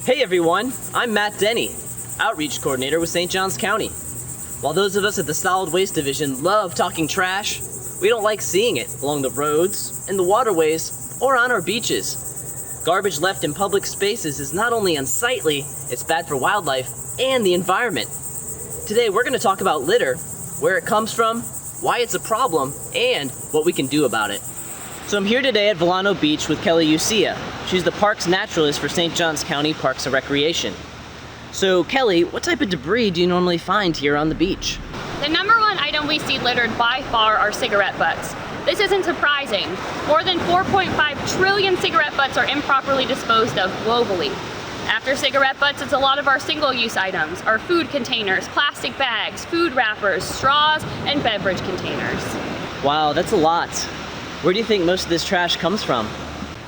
Hey everyone, I'm Matt Denny, Outreach Coordinator with St. Johns County. While those of us at the Solid Waste Division love talking trash, we don't like seeing it along the roads, in the waterways, or on our beaches. Garbage left in public spaces is not only unsightly, it's bad for wildlife and the environment. Today we're going to talk about litter, where it comes from, why it's a problem, and what we can do about it. So I'm here today at Volano Beach with Kelly Ucia. She's the Parks Naturalist for St. Johns County Parks and Recreation. So Kelly, what type of debris do you normally find here on the beach? The number one item we see littered by far are cigarette butts. This isn't surprising. More than 4.5 trillion cigarette butts are improperly disposed of globally. After cigarette butts, it's a lot of our single-use items, our food containers, plastic bags, food wrappers, straws, and beverage containers. Wow, that's a lot. Where do you think most of this trash comes from?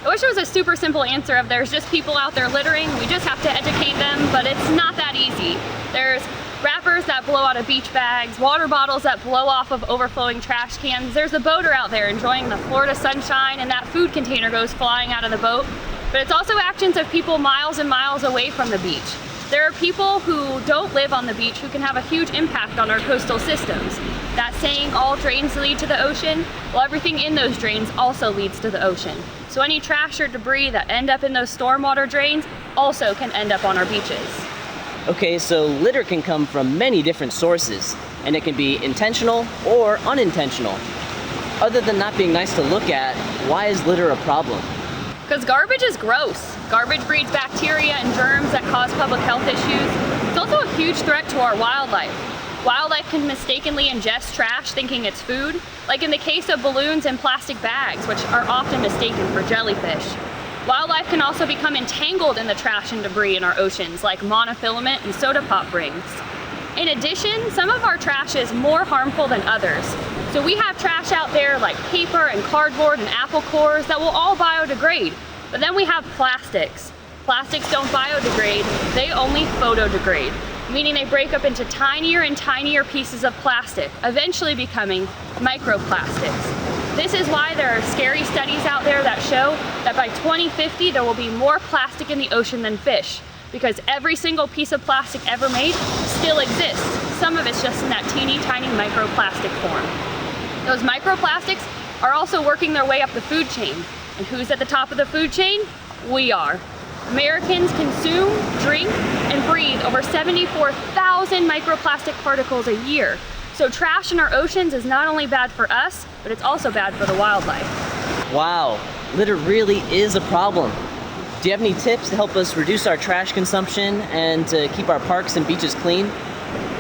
I wish it was a super simple answer of there's just people out there littering, we just have to educate them, but it's not that easy. There's wrappers that blow out of beach bags, water bottles that blow off of overflowing trash cans. There's a boater out there enjoying the Florida sunshine and that food container goes flying out of the boat. But it's also actions of people miles and miles away from the beach. There are people who don't live on the beach who can have a huge impact on our coastal systems. That saying, all drains lead to the ocean, well, everything in those drains also leads to the ocean. So any trash or debris that end up in those stormwater drains also can end up on our beaches. Okay, so litter can come from many different sources, and it can be intentional or unintentional. Other than not being nice to look at, why is litter a problem? Because garbage is gross. Garbage breeds bacteria and germs that cause public health issues. It's also a huge threat to our wildlife. Wildlife can mistakenly ingest trash thinking it's food, like in the case of balloons and plastic bags, which are often mistaken for jellyfish. Wildlife can also become entangled in the trash and debris in our oceans, like monofilament and soda pop rings. In addition, some of our trash is more harmful than others. So we have trash out there like paper and cardboard and apple cores that will all biodegrade. But then we have plastics. Plastics don't biodegrade, they only photodegrade, meaning they break up into tinier and tinier pieces of plastic, eventually becoming microplastics. This is why there are scary studies out there that show that by 2050 there will be more plastic in the ocean than fish, because every single piece of plastic ever made still exists. Some of it's just in that teeny tiny microplastic form. Those microplastics are also working their way up the food chain. And who's at the top of the food chain? We are. Americans consume, drink, and breathe over 74,000 microplastic particles a year. So trash in our oceans is not only bad for us, but it's also bad for the wildlife. Wow, litter really is a problem. Do you have any tips to help us reduce our trash consumption and to keep our parks and beaches clean?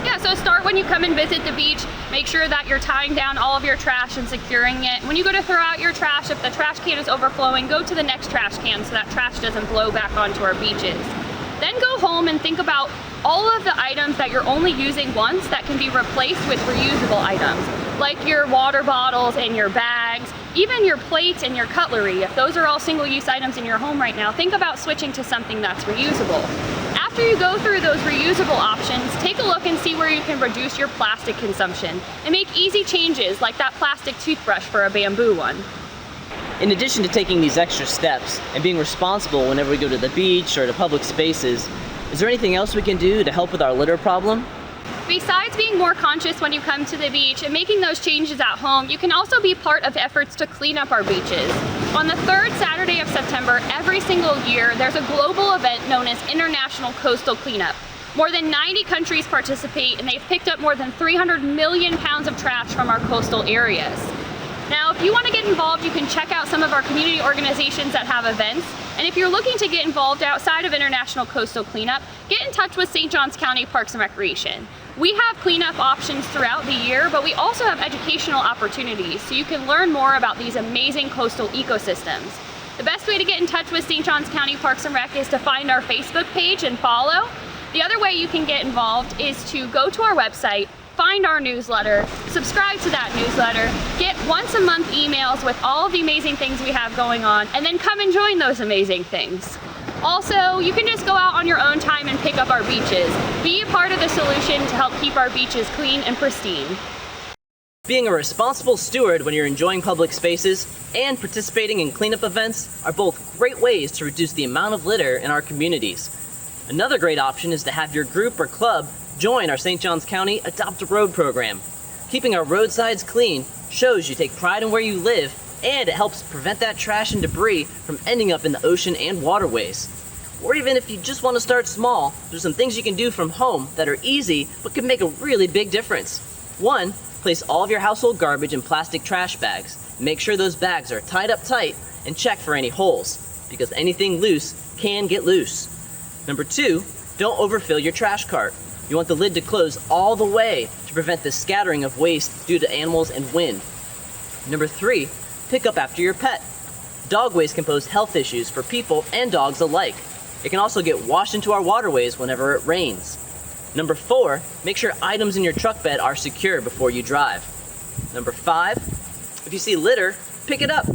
Yeah, so start when you come and visit the beach. Make sure that you're tying down all of your trash and securing it. When you go to throw out your trash, if the trash can is overflowing, go to the next trash can so that trash doesn't blow back onto our beaches. Then go home and think about all of the items that you're only using once that can be replaced with reusable items, like your water bottles and your bags, even your plates and your cutlery. If those are all single-use items in your home right now, think about switching to something that's reusable. After you go through those reusable options, take a look and see where you can reduce your plastic consumption and make easy changes like that plastic toothbrush for a bamboo one. In addition to taking these extra steps and being responsible whenever we go to the beach or to public spaces, is there anything else we can do to help with our litter problem? Besides being more conscious when you come to the beach and making those changes at home, you can also be part of efforts to clean up our beaches. On the third Saturday of September every single year, there's a global event known as International Coastal Cleanup. More than 90 countries participate and they've picked up more than 300 million pounds of trash from our coastal areas. Now, if you want to get involved, you can check out some of our community organizations that have events. And if you're looking to get involved outside of International Coastal Cleanup, get in touch with St. Johns County Parks and Recreation. We have cleanup options throughout the year, but we also have educational opportunities, so you can learn more about these amazing coastal ecosystems. The best way to get in touch with St. Johns County Parks and Rec is to find our Facebook page and follow. The other way you can get involved is to go to our website, find our newsletter, subscribe to that newsletter, get once a month emails with all of the amazing things we have going on, and then come and join those amazing things. Also, you can just go out on your own time and pick up our beaches. Be a part of the solution to help keep our beaches clean and pristine. Being a responsible steward when you're enjoying public spaces and participating in cleanup events are both great ways to reduce the amount of litter in our communities. Another great option is to have your group or club join our St. Johns County Adopt a Road program. Keeping our roadsides clean shows you take pride in where you live, and it helps prevent that trash and debris from ending up in the ocean and waterways. Or even if you just want to start small, there's some things you can do from home that are easy but can make a really big difference. 1. Place all of your household garbage in plastic trash bags. Make sure those bags are tied up tight and check for any holes, because anything loose can get loose. Number 2, don't overfill your trash cart. You want the lid to close all the way to prevent the scattering of waste due to animals and wind. Number 3, pick up after your pet. Dog waste can pose health issues for people and dogs alike. It can also get washed into our waterways whenever it rains. Number 4, make sure items in your truck bed are secure before you drive. Number 5, if you see litter, pick it up.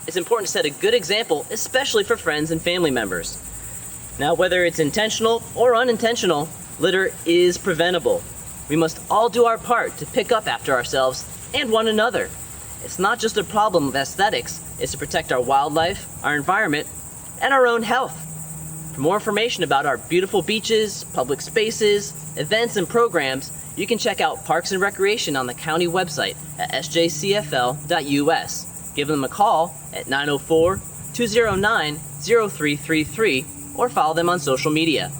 It's important to set a good example, especially for friends and family members. Now, whether it's intentional or unintentional, litter is preventable. We must all do our part to pick up after ourselves and one another. It's not just a problem of aesthetics, it's to protect our wildlife, our environment, and our own health. For more information about our beautiful beaches, public spaces, events, and programs, you can check out Parks and Recreation on the county website at sjcfl.us. Give them a call at 904-209-0333 or follow them on social media.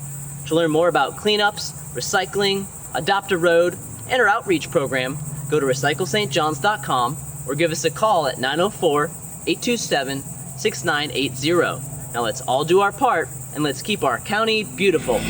To learn more about cleanups, recycling, Adopt a Road, and our outreach program, go to recyclestjohns.com or give us a call at 904-827-6980. Now let's all do our part and let's keep our county beautiful.